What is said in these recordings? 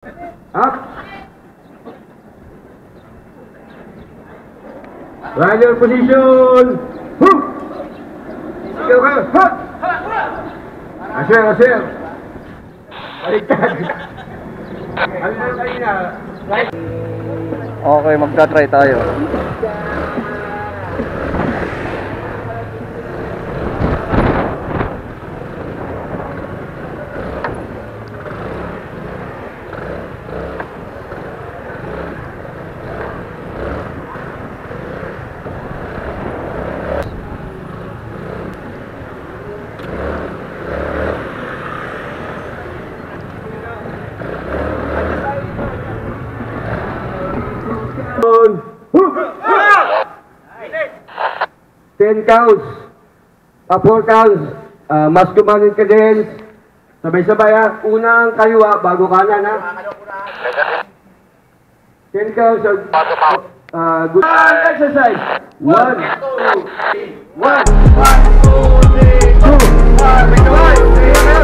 Up. Rider position. Hook. Sigaw ka. Hot. Asir, asir. Baliktad. Ano na tayo na? Right. Okay, magta-try tayo. Hook. 10 counts. 4 counts. Mas kumanin ka din. Sabay-sabay ha. Unang kaliwa bago kanan ha. 10 counts. Good exercise. 1, 2, 3. 1, 2, 3, 2. 1, 2,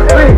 3,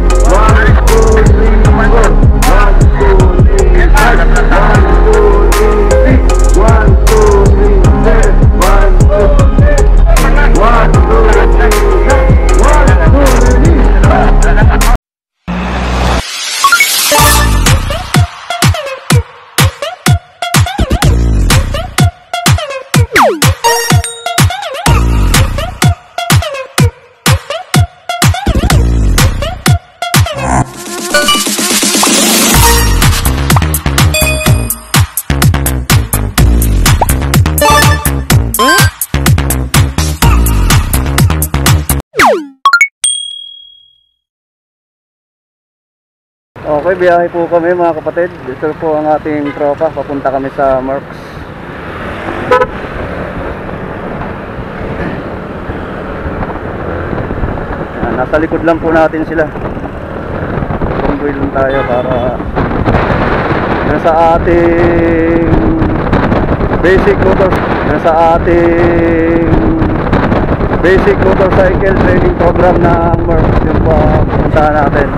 Okay, biyahe po kami mga kapatid. Dito po ang ating tropa. Papunta kami sa Mercs. Nasa likod lang po natin sila. Tumboy lang tayo para nasa ating basic motorcycle training program ng Mercs. Yun po ang pupuntahan natin.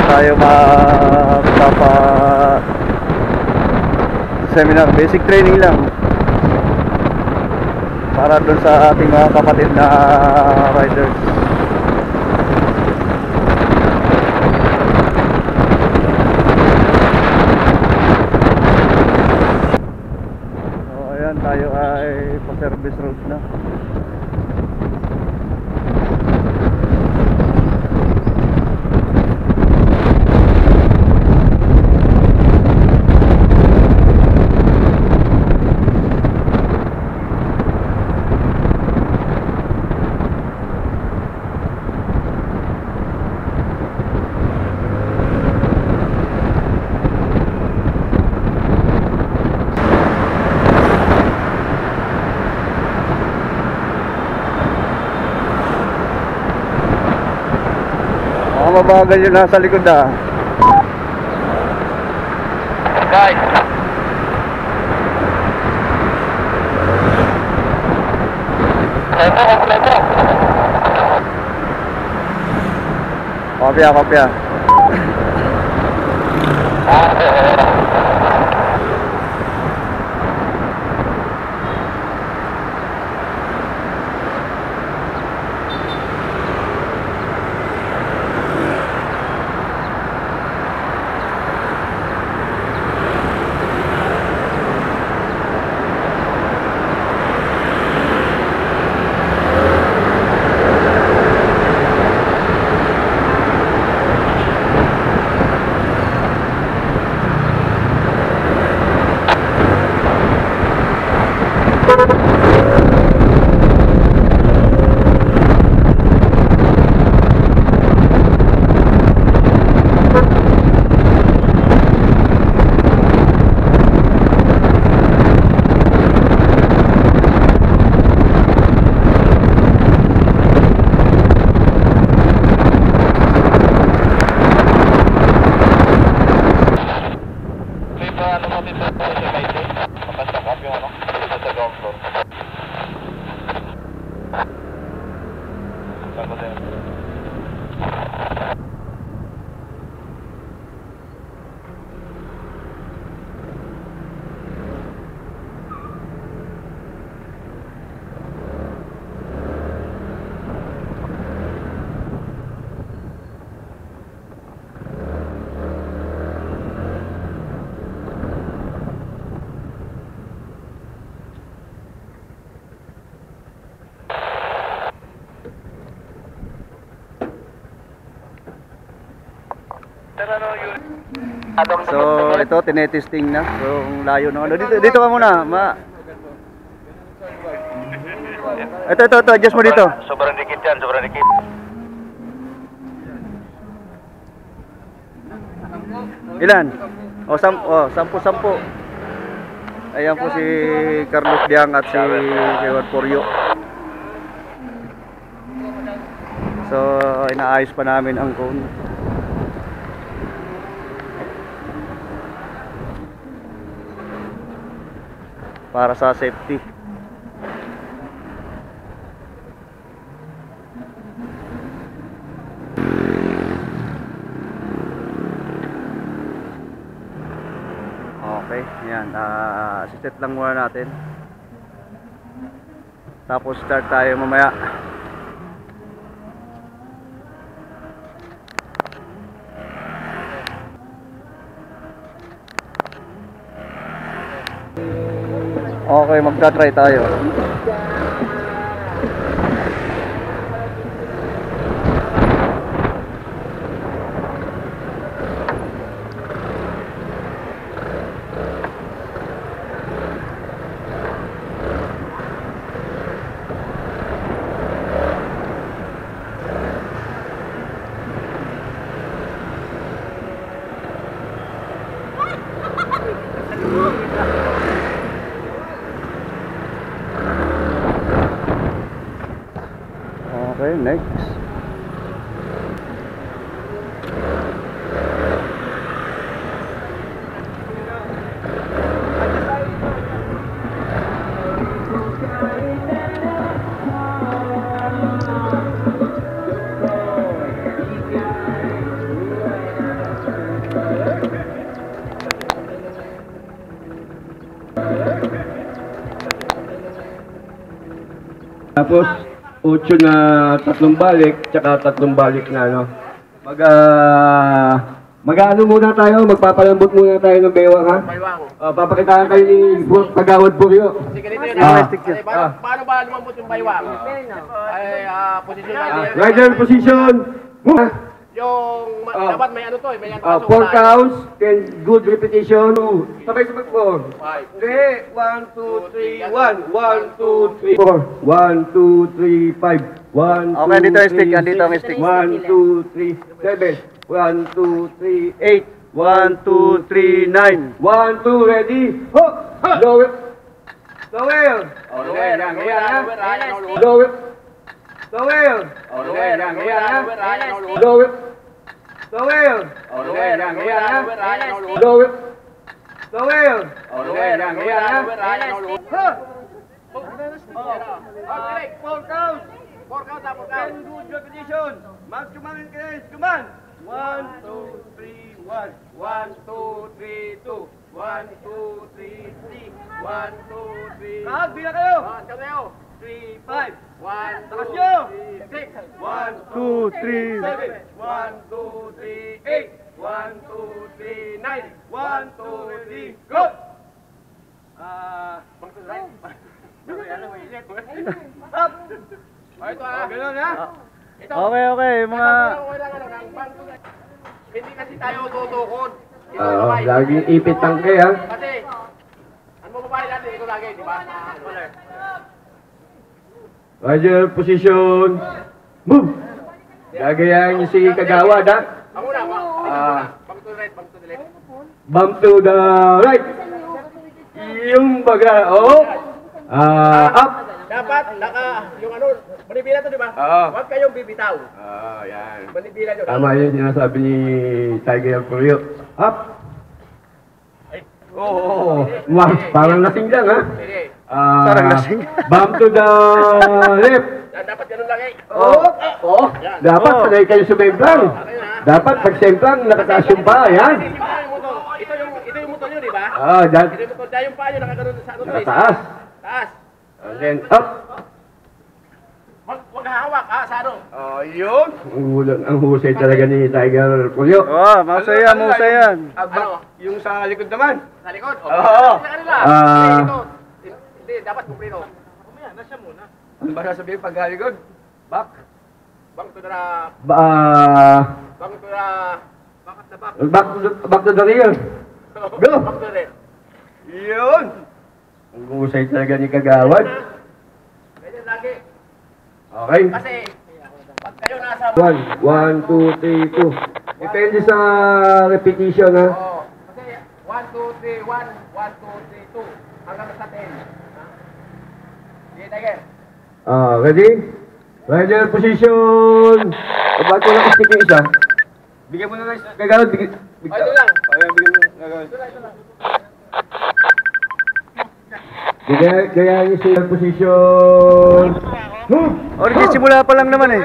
Tayo magpapa seminar, basic training lang para doon sa ating mga kapatid na riders. So ayan, tayo ay pa service road na. Mabagal yun nasa likod ah. Guys, kopya, kopya. So, ito, tinetesting na. So, ang layo na. Dito ka muna, Ito, adjust mo dito. Sobrang dikit yan, sobrang dikit. Ilan? Sampu. Ayan po si Carlos Diang at si Ewan Poryo. So, inaayos pa namin ang cone. Para sa safety. Okay, yan. Set lang muna natin. Tapos start tayo mamaya. Okay, magta-try tayo. Okay, next. Tapos 8 na 3 balik, tsaka 3 balik na ano. Mag-ano muna tayo, magpapalambot muna tayo ng bewang ha. Papakitaan kayo ni Kagawad Buryo. Sige, ganito yun. Stick yun. Paano ba lumambot yung baywang? Ay, posisyon natin. Rider position. Move. Yung, dapat may ano to eh, may ano 4 counts, then good repetition. Sabay-sabay po. Hindi. 1, 2, 3, 1. 1, 2, 3, 4. 1, 2, 3, 5. 1, 2, Okay, dito ang stick, 3, andito ang stick. 1, 2, 3, 7. 1, 2, 3, 8. 1, 2, 3, 9. 1, 2, ready? Ho! Lower. Lower. Lower. Lower. Lower. Lower. Lower. Lower. Okay, 4 counts. 4 count, 4 count. Then good repetition. Max command guys, command. 1, 2, 3, 1. 1, 2, 3, 2. 1, 2, 3, 3. 1, 2, 3. Kahag, bila kayo. 1, kayo. 3, 5. 1, Takas nyo. 6. 1, 2, 3. 7. 1, 2, 3, 8. 1, 2, 3, 9. 1, 2, 3, go! Up! Ito Ganun ha? Ito. Okay, mga... Hindi kasi tayo tutukod. Ito babae. Laging ipit ang kaya. Kasi, ano mo babae natin? Ito lagi, di ba? Roger, position. Move! Gagayahin niyo si Kagawad ha? Ang una, bang to the right, bang to the left. Bump to the right. Yung baga, oh. Up. Dapat, yung ano, manibila to, di ba? Oo. Huwag kayong bibitaw. Yan. Manibila nyo. Tama yun, sinasabi ni Tiger Purio. Up. Oo. Parang lasing lang ha? Sige. Parang lasing. Bump to the left. Dapat ganun lang eh. Oo. Dapat sanay kayo sumemplang. Dapat pag semplang, nakataas yung paa, yan. Ito yung motor nyo, di ba? Dyan. Ito yung motor, dyan yung paa nyo nakagano'n sa ano to eh. Nakataas. Taas. And then, up. Huwag hawak, sa ano? Yun. Ang husay talaga ni Tiger Pulyo. Oh, mahusay yan, mahusay yan. Ano? Yung sa likod naman. Sa likod? Oo. Sa kanila. Hindi, dapat kumplito. Ano ba sasabihin pag haligod? Back. Bang to the... Ba, Bang to the... back to the rear. Go. Bang to the... Yun. Ang husay talaga ni Kagawad. Ganyan lagi. Okay. Kasi, pag kayo nasa... 1, 2, 3, 2. Depende sa repetition, ha? Oo. Kasi, 1, 2, 3, 1, 1, 2, 3, 2. Hanggang sa 10. Ha? Sige, Tiger. Ready? Rider position. Ba't ko lang stick yung isa? Bigyan mo na lang. Kagawad, bigyan. Ay, ito lang. Ayan, bigyan mo. Gagawin. Gaya niyo sa position. Origin, simula pa lang naman eh.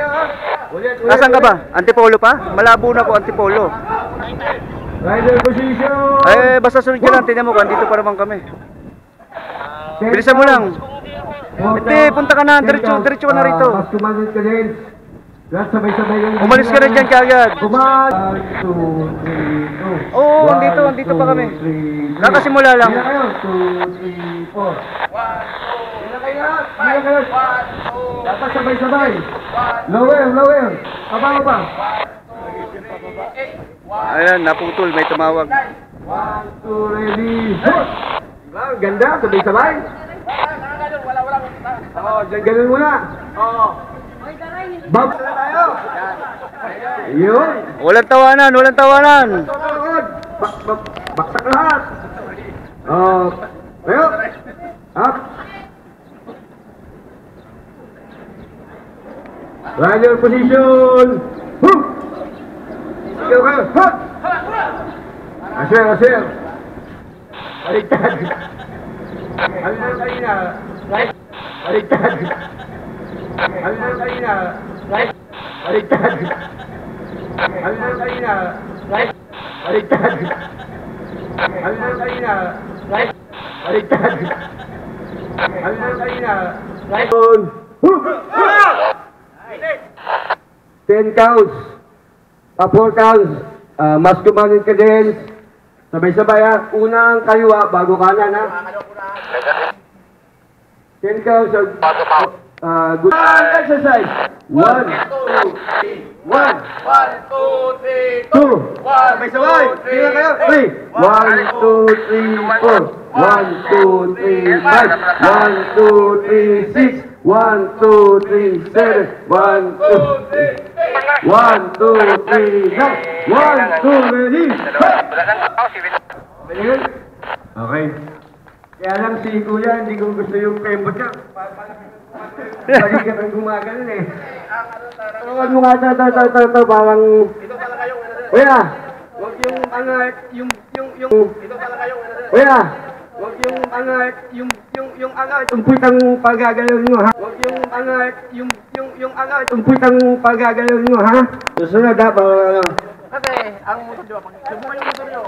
Nasaan ka ba? Antipolo pa? Malabo na po, Antipolo. Rider position. Eh, basta sunod ka lang, tingnan mo kung andito pa naman kami. Bilisan mo lang. Hindi, punta ka na, diretso ka na rito. Mas kumalit ka din. Lahat sabay-sabay yung... Umalis ka na dyan kaagad. 1, 2, 3, 2. Oo, andito pa kami. Nakasimula lang. Hindi na kayo. 2, 3, 4. Hindi na kayo. Dapat sabay-sabay. Lower. Abang pa. Ayan, naputol, may tumawag. 1, 2, ready. Shoot! Diba? Ganda, sabay-sabay. Ganun muna. Bab. Yun. Walang tawanan. Baksak lahat. Ayo. Up. Rider position. Hook. Go. Hook. Asir. Baliktad. Ano na kanina? Right. Baliktad. Ano na kanina? Right. Baliktad. Ano na kanina? Right. Baliktad. Ano na kanina? Right. Baliktad. Ano na kanina? Right. Hook. 10 counts. 4 counts. Mas kumanin ka din. Sabay-sabay ha. Unang kaliwa bago kanan ha. 10 counts. Good exercise. 1, 2, 3, 1, 1, 2, 3, 2, 1, Sabay-sabay. Tingnan kayo. 3, 1, 2, 3, 4, 1, 2, 3, 5, 1, 2, 3, 6, 1, 2, 3, 7, 1, 2, 3, 1, 2, 3, 9, 1, 2, ready? Ready? Okay. Kaya lang si Kuya, hindi ko gusto yung pembot niya. Lagi ka nang gumagalan eh. Huwag mo nga parang... Kuya! Huwag yung angat, yung Kuya! Huwag yung angat, yung angat. Tumpit ang pagagalaw niyo ha? Huwag yung angat, yung angat. Tumpit ang pagagalaw niyo ha? Susunod ha, para ano. Kasi, ang motor nyo, pag subukan yung motor nyo,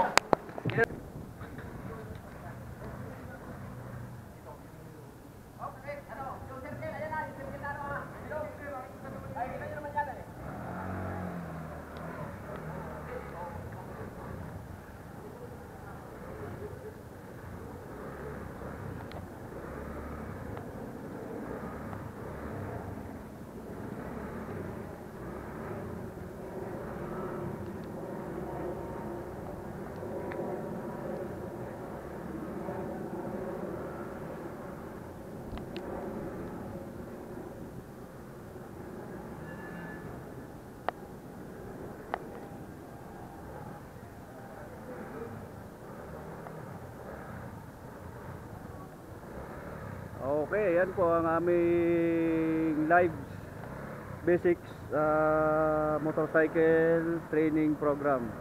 Okay, yan po ang aming live basics motorcycle training program.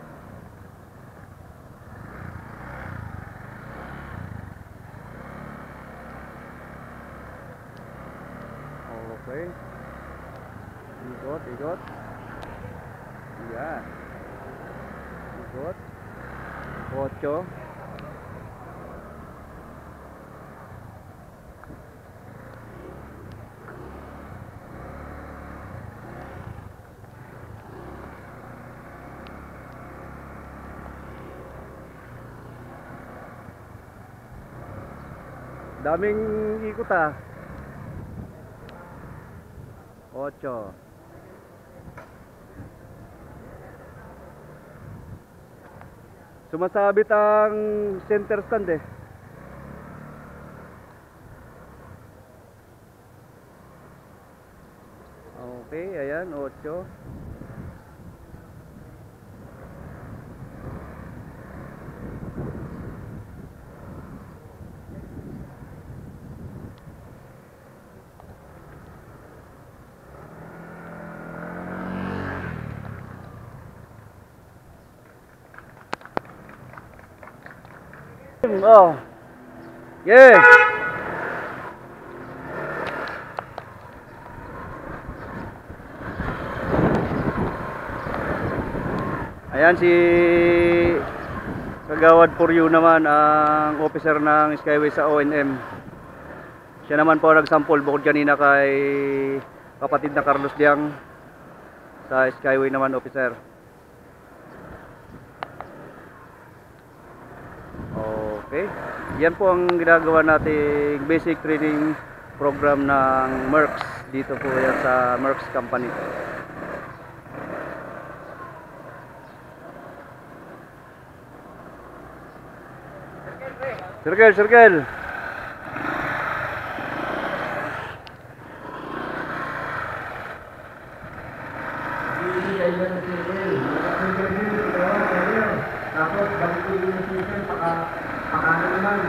Okay. Ikot. Yan. Ikot. 8. Daming ikot ah. 8. Sumasabit ang center stand eh. Okay, ayan, 8. Oh. Yeah. Ayan si Kagawad Puryo naman ang officer ng Skyway sa ONM. Siya naman po nagsample bukod kanina kay kapatid na Carlos Diang sa Skyway naman officer. Okay. Yan po ang ginagawa nating basic training program ng Merckx. Dito po yan sa Merckx Company. Circle, circle. Tapos balik yung station, pakanan naman.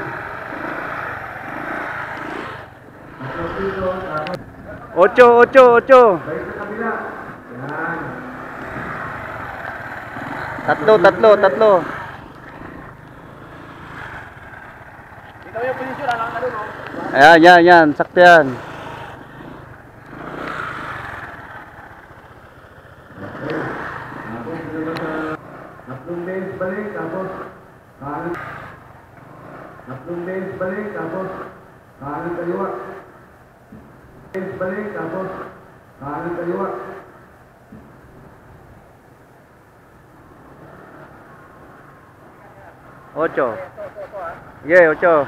Tapos dito, tapos 8. balik sa kabila. Yan. 3. Ikaw yung posisyon, alang ka doon, oh. Ayan, yan. Sakto yan. Tapos dito sa tatlong base balik, tapos kanan. Tatlong base balik, tapos kanan kaliwa. Base balik, tapos kanan kaliwa. 8. Yeah, 8.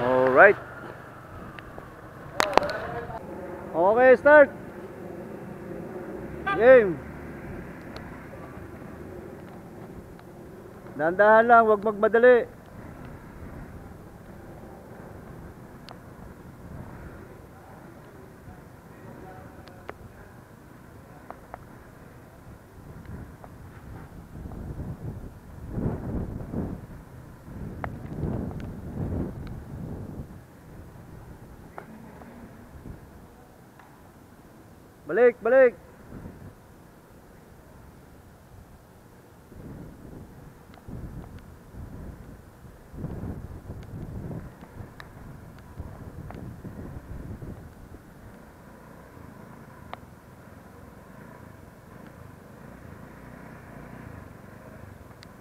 Alright. Okay, start. Game. Dahan-dahan lang, huwag magmadali. Balik, balik.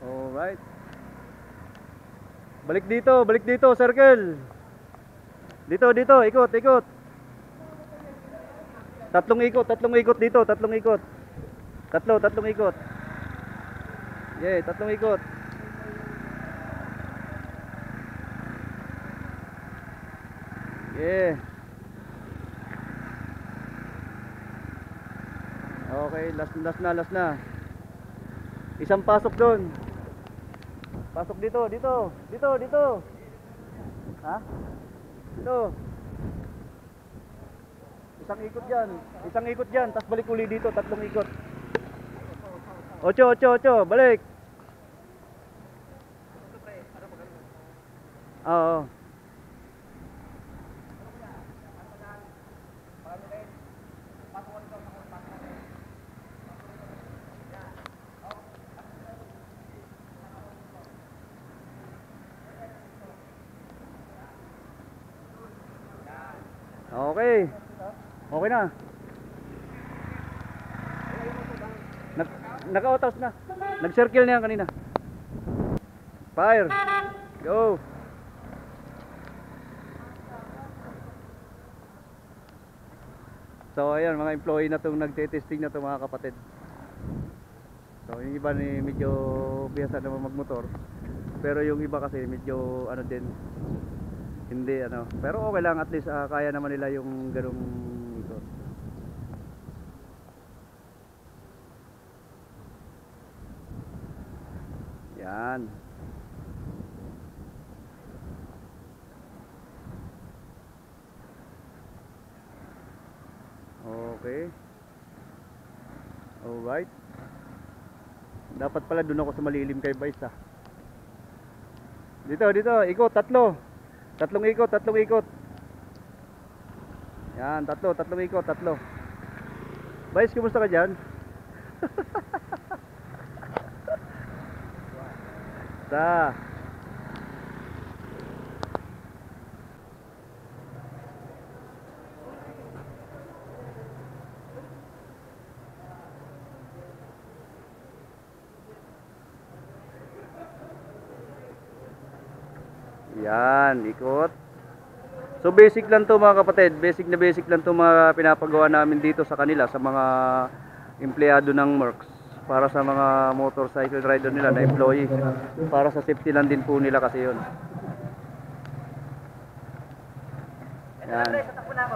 Alright. Balik dito, circle. Dito, ikot, ikot. Tatlong ikot dito, tatlong ikot. Tatlong ikot. Yeah, tatlong ikot. Yeah. Okay, last na. Isang pasok doon. Pasok dito. Ha? Dito. Isang ikot dyan, tapos balik uli dito, tatlong ikot. Ocho, ocho, ocho. Balik. Oo. Okay. Okay na. Naka-autos na. Nag-circle na yan kanina. Fire. Go. So ayan, mga employee na itong nagte-testing na ito mga kapatid. So yung iba ni medyo bihasa naman magmotor. Pero yung iba kasi medyo ano din, hindi ano. Pero okay lang, at least kaya naman nila yung ganung ikot. Yan. Okay. Alright. Dapat pala doon ako sa malilim kay Vice ah. Dito, ikot, tatlo. Tatlong ikot. Yan, tatlong ikot. Vice, kumusta ka dyan? Sa. Yan, ikot. So basic lang to mga kapatid, basic lang to mga pinapagawa namin dito sa kanila, sa mga empleyado ng Mercs, para sa mga motorcycle rider nila na employee, para sa safety lang din po nila kasi yun. Yan.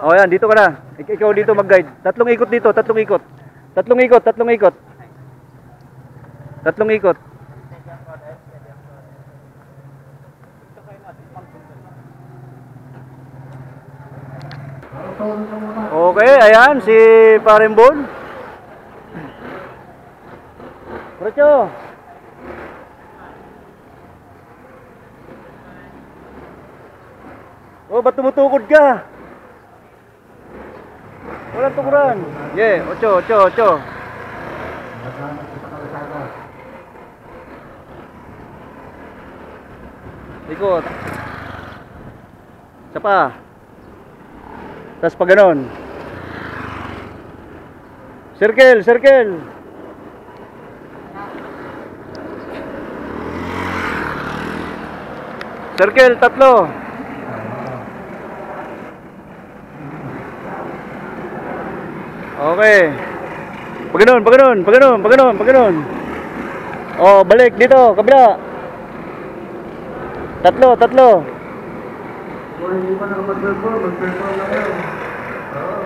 Oh yan, dito ka na. Ikaw dito mag-guide. Tatlong ikot dito. Okay, ayan si Parimbon. Precho. Oh, ba't tumutukod ka? Walang tukuran. Yeah, ocho. Ikot. Isa pa. Tapos pa ganon. Circle. Circle, tatlo. Okay. Pag ganon. Oh, balik dito, kabila. Tatlo. Hindi pa nakapag-perform na kayo. Oo.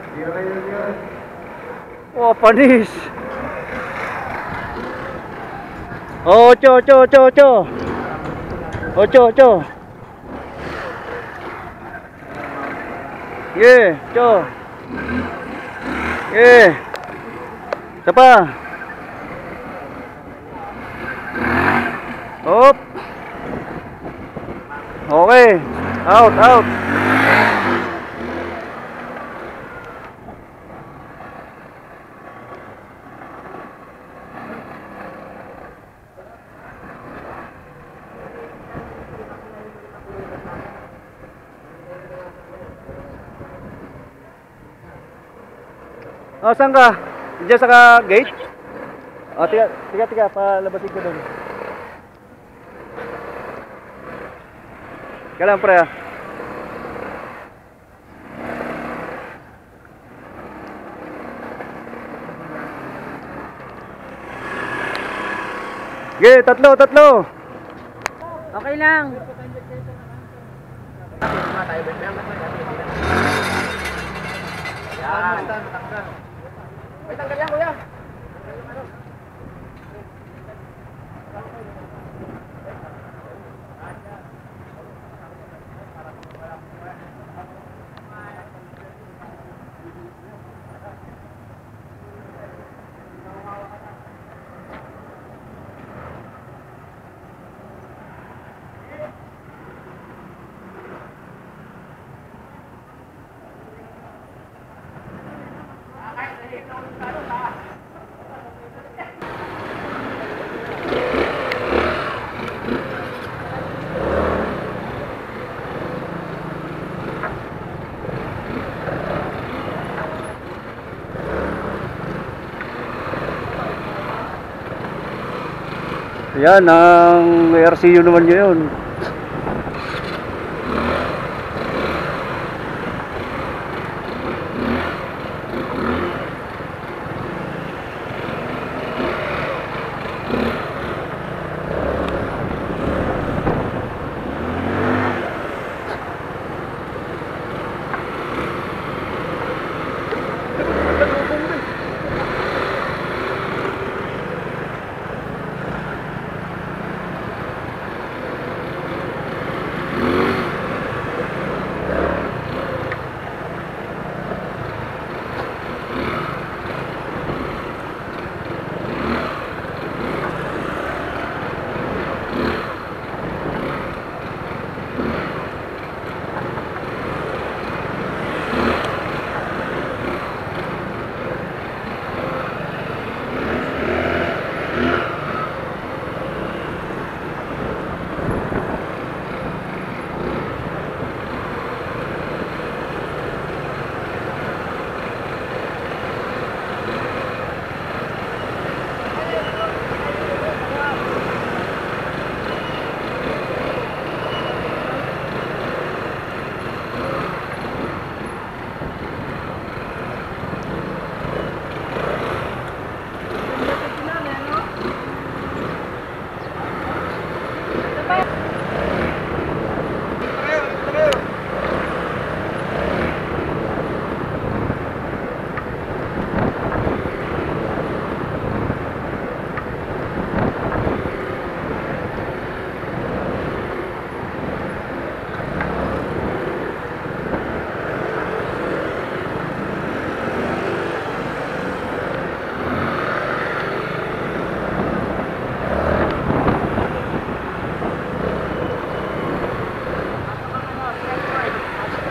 Hindi na kayo yan. Oh, panis. Oh, ocho. Yeah, cho. Yeah. Isa pa. Hop. Okay. Out. Oh, saan ka? Diyan sa gate? Oh, tiga, palabasin ko doon. Kailan pre ah? Okay, tatlo. Okay lang. May tanggal yan, kuya. Yan, ang RCU naman yun.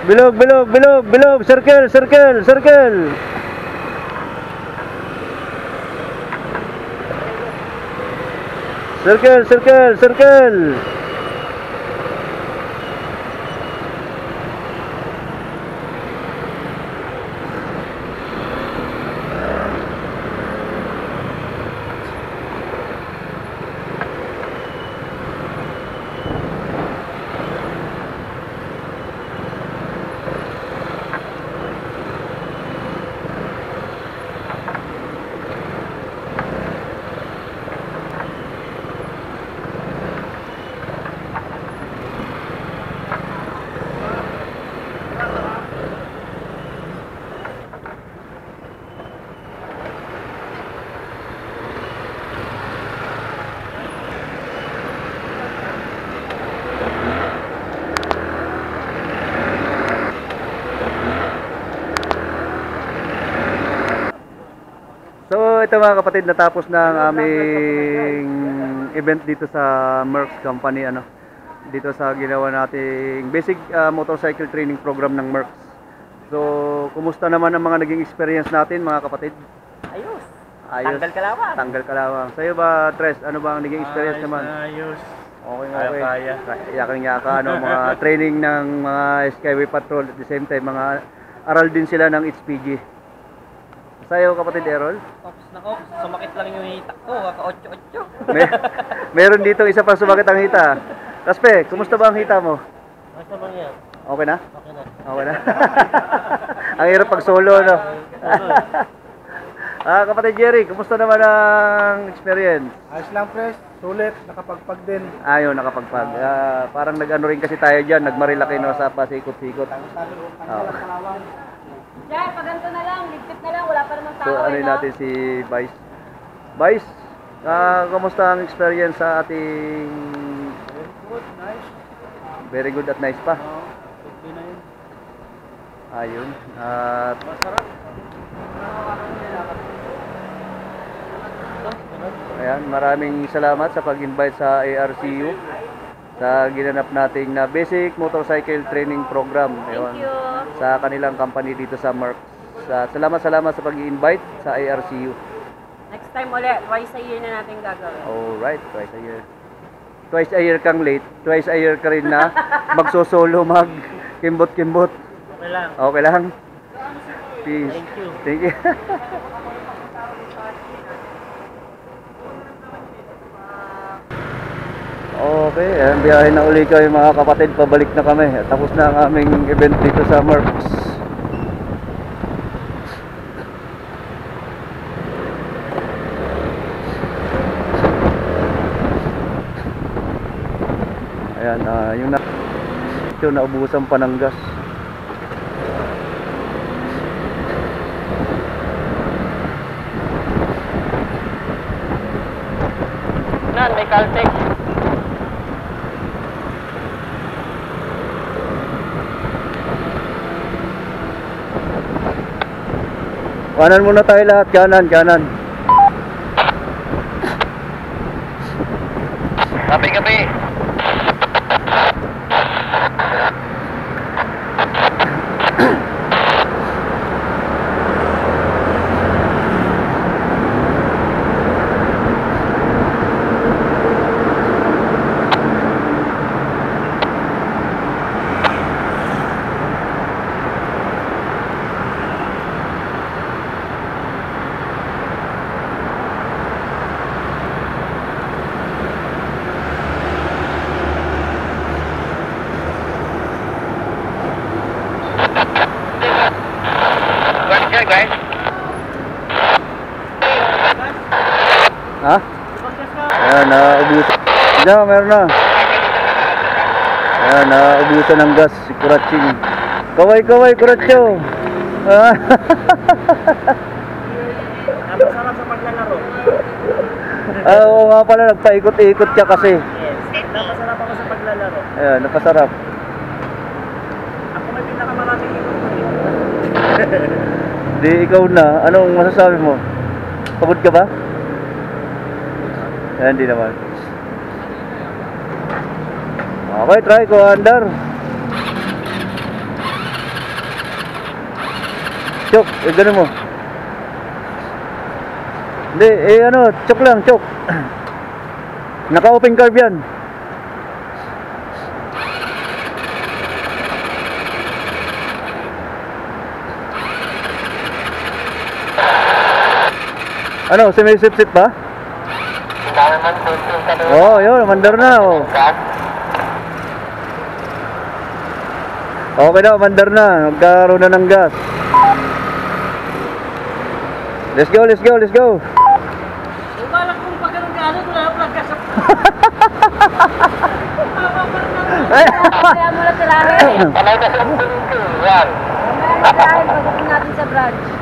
Bilog, bilog, bilog, bilog, circle, circle, circle. Circle, circle, circle. So ito mga kapatid, natapos na ang aming event dito sa Merckx Company, ano, dito sa ginawa nating basic motorcycle training program ng Merckx. So kumusta naman ang mga naging experience natin mga kapatid? Ayos. Ayos. Tanggal kalawang. Tanggal kalawang. Sa'yo ba, Tres, ano ba ang naging experience naman? Ayos. Okay, okay. Yakang-yaka, ano, mga training ng mga Skyway Patrol, at the same time mga aral din sila ng HPG. Sa'yo kapatid Errol? Ops na ops. Sumakit lang yung hita ko. Kaka-8-8. Meron dito isa pang sumakit ang hita. Kaspe, kumusta ba ang hita mo? Basta bang yan? Okay na? Okay na. Okay na. Ang hirap pag solo, no? Kapatid Jerry, kumusta naman ang experience? Ayos lang, Pres. Sulit. Nakapagpag din. Ayun, nakapagpag. Parang nag-ano rin kasi tayo dyan, nagmarilaki no sa pasikot-sikot. Oh. Jay, pag ganito na lang. Ligpit na lang. Wala pa namang tao. So, ano no? natin si Vice. Vice, kumusta ang experience sa ating... Good, nice. Very good at nice pa. Okay na yun. Ayun. At Masarap. ayan, maraming salamat sa pag-invite sa ARCU sa ginanap nating na basic motorcycle training program. Ayun, Thank you. sa kanilang company dito sa Merckx. Salamat sa pag-invite sa ARCU. Next time ulit. Twice a year na natin gagawin. Alright, twice a year. Twice a year kang late, twice a year ka rin na magsosolo, mag kimbot-kimbot. Okay lang. Okay lang. Peace. Thank you. Thank you. Okay, ayan, biyahe na uli kayo mga kapatid, pabalik na kami. Tapos na ang aming event dito sa Mercs. Ayan, yung naubusan pa ng gas. May Caltex. Kanan muna tayo lahat, kanan. Gabi. Guys. Ha? Ayan, naubusan. Diyan, meron na. Ayan, naubusan ng gas si Kuraching. Kaway, Kuracho. Napasarap sa paglalaro. Oo nga pala, nagpaikot-ikot siya kasi. Yes. Napasarap ako sa paglalaro. Ayan, napasarap. Ako may pinakamaraming ikot ko eh. Di ikaw na, anong masasabi mo? Pagod ka ba? Ayan, di naman. Okay, try ko, Andar. Chok, gano'n mo. Hindi, chok lang, chok. Naka-open carb yan. Ano, sumisip-sip ba? Oo, yun, mandar na. Oh. Okay na, mandar na. Nagkaroon na ng gas. Let's go. Kung alam kong pag ganun gano'n, wala lang gas sa... Kaya mo na tirahin. Mamaya na tirahin pagdating natin sa branch.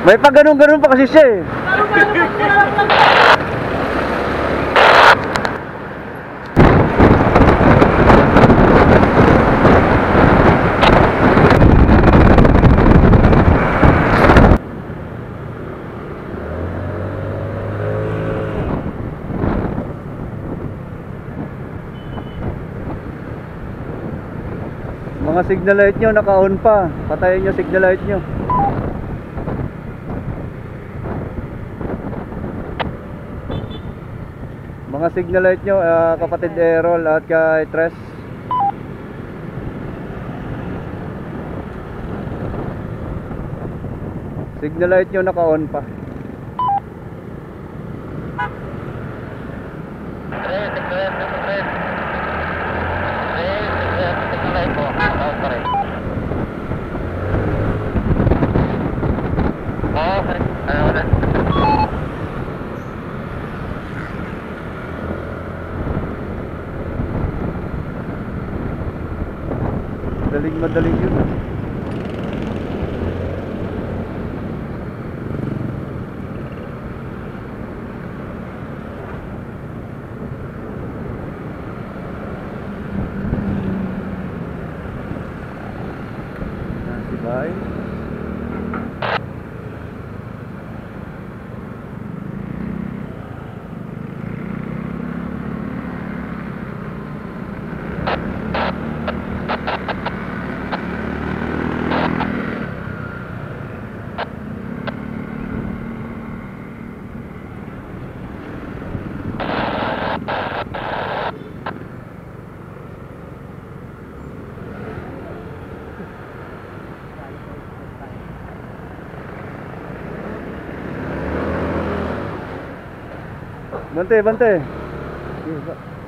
May pag ganun pa kasi siya eh. Mga signal light nyo naka-on pa. Patayin nyo signal light nyo. Mga signal light nyo, kapatid Errol at kay Tres. Signal light nyo naka-on pa. Madaling yun. Nasibay. Bante. Sige,